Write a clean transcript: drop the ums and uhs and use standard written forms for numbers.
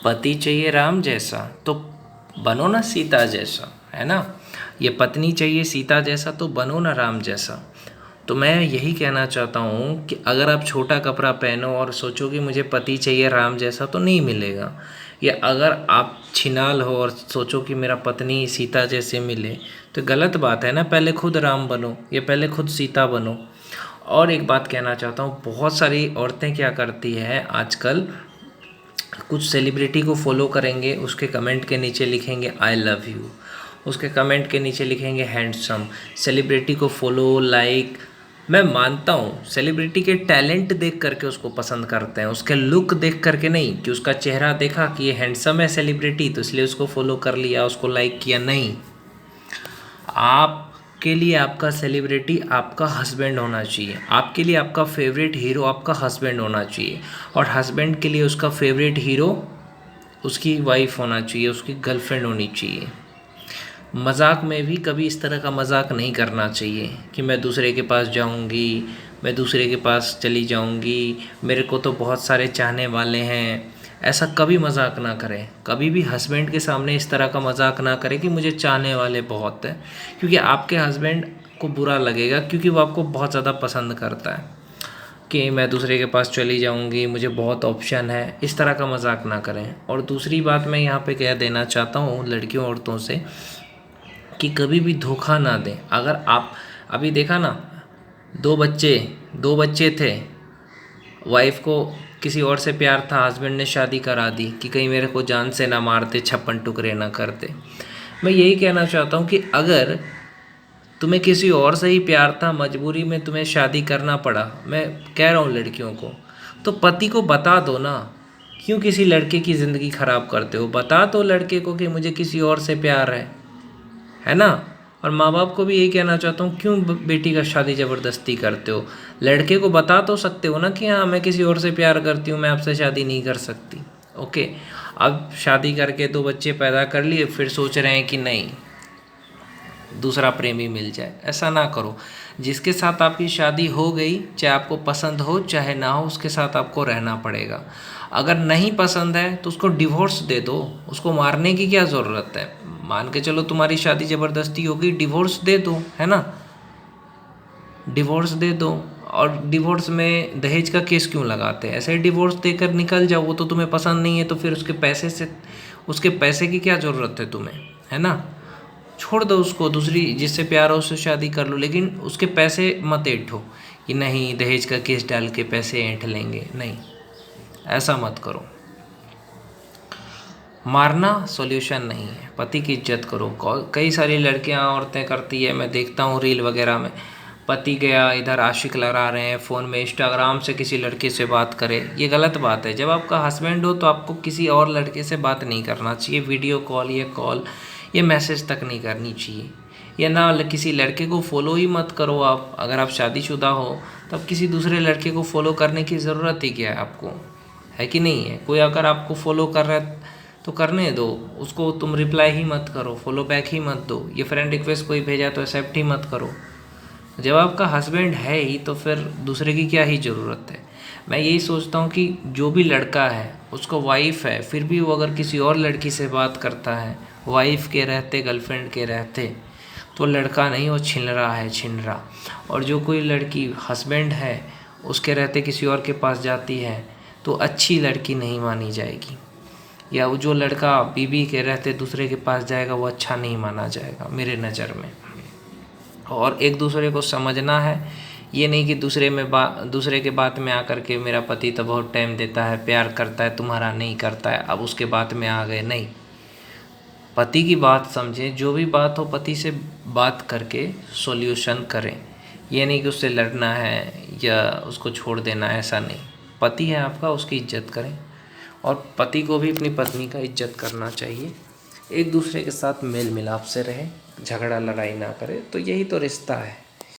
पति चाहिए राम जैसा तो बनो ना सीता जैसा, है ना। ये पत्नी चाहिए सीता जैसा तो बनो ना राम जैसा। तो मैं यही कहना चाहता हूँ कि अगर आप छोटा कपड़ा पहनो और सोचो कि मुझे पति चाहिए राम जैसा तो नहीं मिलेगा। या अगर आप छिनाल हो और सोचो कि मेरा पत्नी सीता जैसे मिले तो गलत बात है ना। पहले खुद राम बनो या पहले खुद सीता बनो। और एक बात कहना चाहता हूँ, बहुत सारी औरतें क्या करती है आजकल, कुछ सेलिब्रिटी को फॉलो करेंगे, उसके कमेंट के नीचे लिखेंगे आई लव यू, उसके कमेंट के नीचे लिखेंगे हैंडसम। सेलिब्रिटी को फॉलो लाइक, मैं मानता हूँ सेलिब्रिटी के टैलेंट देख करके उसको पसंद करते हैं, उसके लुक देख करके नहीं कि उसका चेहरा देखा कि ये हैंडसम है सेलिब्रिटी तो इसलिए उसको फॉलो कर लिया, उसको लाइक किया। नहीं, आपके लिए आपका सेलिब्रिटी आपका हस्बैंड होना चाहिए, आपके लिए आपका फेवरेट हीरो आपका हस्बैंड होना चाहिए, और हस्बैंड के लिए उसका फेवरेट हीरो उसकी वाइफ होना चाहिए, उसकी गर्लफ्रेंड होनी चाहिए। मजाक में भी कभी इस तरह का मजाक नहीं करना चाहिए कि मैं दूसरे के पास जाऊंगी, मैं दूसरे के पास चली जाऊंगी, मेरे को तो बहुत सारे चाहने वाले हैं। ऐसा कभी मजाक ना करें, कभी भी हस्बैंड के सामने इस तरह का मजाक ना करें कि मुझे चाहने वाले बहुत हैं, क्योंकि आपके हस्बैंड को बुरा लगेगा, क्योंकि वो आपको बहुत ज़्यादा पसंद करता है कि मैं दूसरे के पास चली जाऊंगी, मुझे बहुत ऑप्शन है। इस तरह का मजाक ना करें। और दूसरी बात मैं यहाँ पे कह देना चाहता हूँ लड़कियों औरतों से कि कभी भी धोखा ना दें। अगर आप अभी देखा ना, दो बच्चे थे, वाइफ को किसी और से प्यार था, हस्बैंड ने शादी करा दी कि कहीं मेरे को जान से ना मारते, 56 टुकड़े ना करते। मैं यही कहना चाहता हूँ कि अगर तुम्हें किसी और से ही प्यार था, मजबूरी में तुम्हें शादी करना पड़ा, मैं कह रहा हूँ लड़कियों को, तो पति को बता दो ना। क्यों किसी लड़के की ज़िंदगी ख़राब करते हो? बता दो लड़के को कि मुझे किसी और से प्यार है ना। और माँ बाप को भी यही कहना चाहता हूँ, क्यों बेटी का शादी ज़बरदस्ती करते हो? लड़के को बता तो सकते हो ना कि हाँ मैं किसी और से प्यार करती हूँ, मैं आपसे शादी नहीं कर सकती। ओके, अब शादी करके 2 बच्चे पैदा कर लिए, फिर सोच रहे हैं कि नहीं दूसरा प्रेमी मिल जाए। ऐसा ना करो। जिसके साथ आपकी शादी हो गई, चाहे आपको पसंद हो चाहे ना हो, उसके साथ आपको रहना पड़ेगा। अगर नहीं पसंद है तो उसको डिवोर्स दे दो, उसको मारने की क्या ज़रूरत है। मान के चलो तुम्हारी शादी ज़बरदस्ती होगी, डिवोर्स दे दो, है ना, डिवोर्स दे दो। और डिवोर्स में दहेज का केस क्यों लगाते हैं? ऐसे ही डिवोर्स देकर निकल जाओ। वो तो तुम्हें पसंद नहीं है तो फिर उसके पैसे की क्या ज़रूरत है तुम्हें, है ना। छोड़ दो उसको, दूसरी जिससे प्यार हो उससे शादी कर लो, लेकिन उसके पैसे मत ऐंठो कि नहीं दहेज का केस डाल के पैसे ऐंठ लेंगे। नहीं, ऐसा मत करो। मारना सॉल्यूशन नहीं है। पति की इज्जत करो। कई सारी लड़कियां औरतें करती है, मैं देखता हूँ रील वगैरह में, पति गया इधर आशिक लगा रहे हैं फ़ोन में, इंस्टाग्राम से किसी लड़के से बात करे। ये गलत बात है। जब आपका हस्बैंड हो तो आपको किसी और लड़के से बात नहीं करना चाहिए, वीडियो कॉल ये मैसेज तक नहीं करनी चाहिए। या ना किसी लड़के को फॉलो ही मत करो आप। अगर आप शादीशुदा हो तब किसी दूसरे लड़के को फॉलो करने की ज़रूरत ही क्या है आपको, है कि नहीं है। कोई अगर आपको फॉलो कर रहा है तो करने दो, उसको तुम रिप्लाई ही मत करो, फॉलो बैक ही मत दो। ये फ्रेंड रिक्वेस्ट कोई भेजा तो एक्सेप्ट ही मत करो। जब आपका हस्बैंड है ही तो फिर दूसरे की क्या ही ज़रूरत है। मैं यही सोचता हूँ कि जो भी लड़का है उसको वाइफ है, फिर भी वो अगर किसी और लड़की से बात करता है वाइफ के रहते, गर्लफ्रेंड के रहते, तो लड़का नहीं, वो छिनरा है, छिनरा। और जो कोई लड़की हस्बैंड है उसके रहते किसी और के पास जाती है तो अच्छी लड़की नहीं मानी जाएगी। या वो जो लड़का बीवी के रहते दूसरे के पास जाएगा वो अच्छा नहीं माना जाएगा मेरे नज़र में। और एक दूसरे को समझना है, ये नहीं कि दूसरे के बात में आकर के मेरा पति तो बहुत टाइम देता है, प्यार करता है, तुम्हारा नहीं करता है, अब उसके बात में आ गए। नहीं, पति की बात समझें, जो भी बात हो पति से बात करके सॉल्यूशन करें। ये नहीं कि उससे लड़ना है या उसको छोड़ देना है, ऐसा नहीं। पति है आपका, उसकी इज्जत करें। और पति को भी अपनी पत्नी का इज्जत करना चाहिए। एक दूसरे के साथ मेल मिलाप से रहे, झगड़ा लड़ाई ना करे, तो यही तो रिश्ता है।